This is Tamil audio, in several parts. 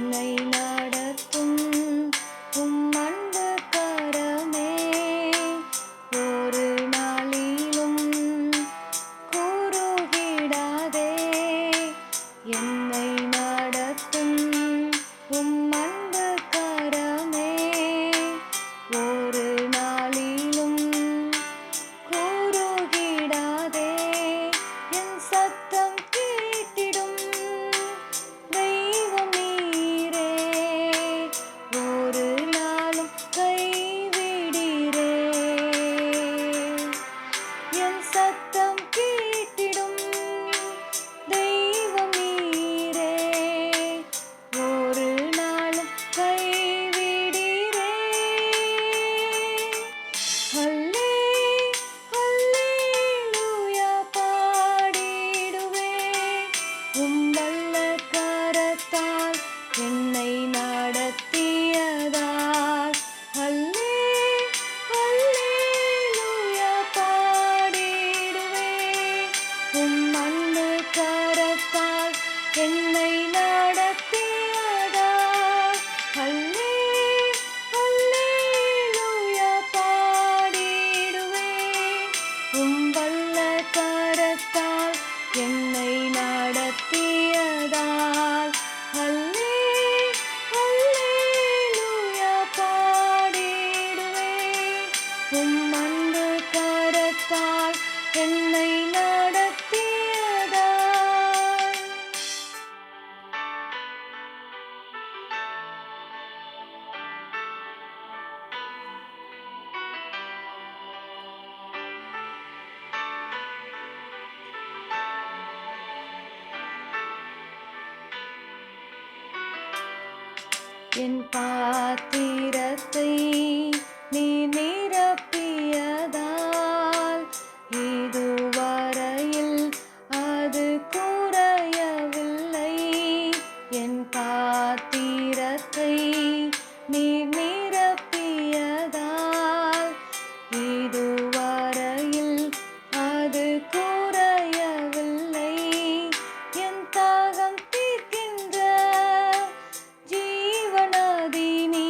என்னை நடத்தும் உம் அன்பு கரமே ஒரு நாளிலும் கூறுகிடாதே. என்னை நடத்தும் உம் அன்பு கரமே ஒரு நாளிலும் கூறுகிடாதே. என் சத்தம் கேட்டிடும் தெய்வம் நீரே, ஒரு நாளும் கைவிடீரே. என் சத்தம் கேட்டிடும் தெய்வம் நீரே, ஒரு நாளும் கைவிடீரே. ஹல்லே ஹல்லேலூயா பாடிடுவேன், உம் வல்ல கரத்தால் என்னை நடத்தியதால். ஹல்லே ஹல்லேலூயா பாடிடுவேன், உம் அன்பு கரத்தால் என்னை நடத்தியதால். ஹல்லே ஹல்லேலூயா பாடிடுவேன், உம் வல்ல கரத்தால் என்னை நடத்தியதால். ஹல்லே ஹல்லேலூயா பாடிடுவேன், உம் அன்பு கரத்தால் என்னை நடத்தியதால். என் பாத்திரத்தை நீ நிரப்பியதால் இதுவரையில் அது குறையவில்லை. என் பாத்திரத்தை நீ நிரப்பியதால் இதுவரையில் அது குறையவில்லை. என் தாகம் தீர்க்கின்ற ஜீவநதி நீ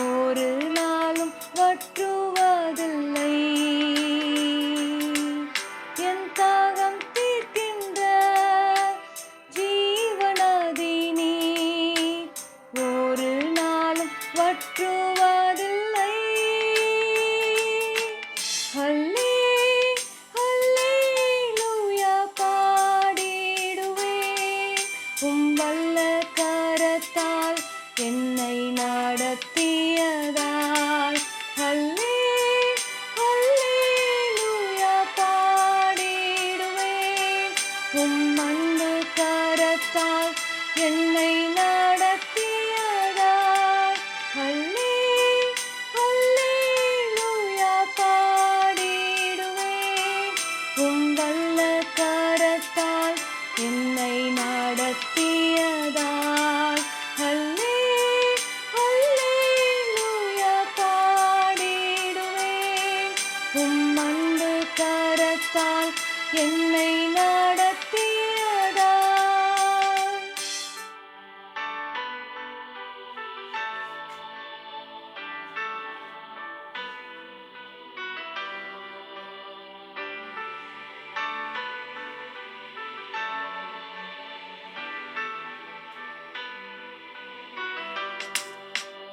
ஒரு நாளும் வற்றுவதில்லை. என் தாகம் தீர்க்கின்ற ஜீவநதி நீ ஒரு நாளும் வற்றுவதில்லை. ஹல்லே ஹல்லேலூயா பாடிடுவேன், உம் வல்ல கரத்தால் என்னை நடத்தியதால். ஹல்லே ஹல்லேலூயா பாடிடுவேன், உம் அன்பு கரத்தால் என்னை நடத்தியதால். ஹல்லே ஹல்லேலூயா பாடிடுவேன், உம் வல்ல கரத்தால் என்னை நடத்தியதால். ஹல்லே ஹல்லேலூயா பாடிடுவேன், உம் அன்பு கரத்தால் என்னை நடத்தியதால்.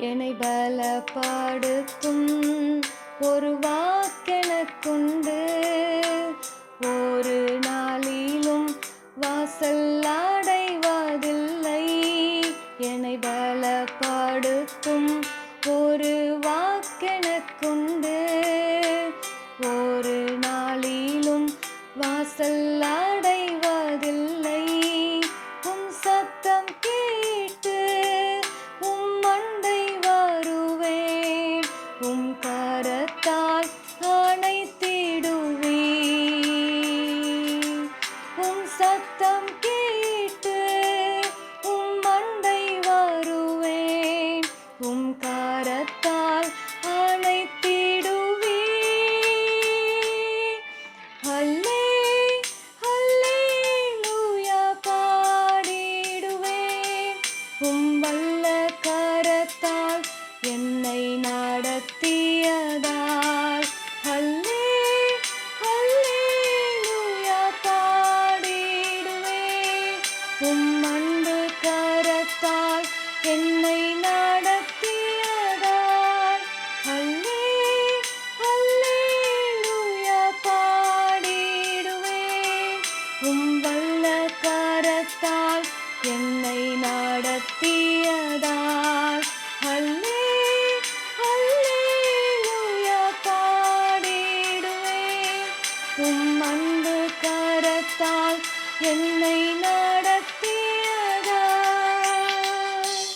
என்னை பலப்படுத்தும் ஒரு வாக்கெனக்குண்டு, ஒரு நாளிலும் வாசல் அடைவதில்லை. என்னை பலப்படுத்தும் ஒரு வாக்கெனக்குண்டு, ஒரு நாளிலும் வாசல் அடைவதில்லை. உம் சத்தம் கேட்டு உம் அண்டை வருவேன், உம் கரத்தால் அணைத்திடுவேன். வல்ல கரத்தால் என்னை நடத்தியதால் ஹல்லே ஹல்லேலூயா பாடிடுவேன். அன்பு கரத்தால் என்னை நடத்தியதால் ஹல்லே ஹல்லேலூயா பாடிடுவேன். வல்ல கரத்தால் என்னை நடத்தியதால்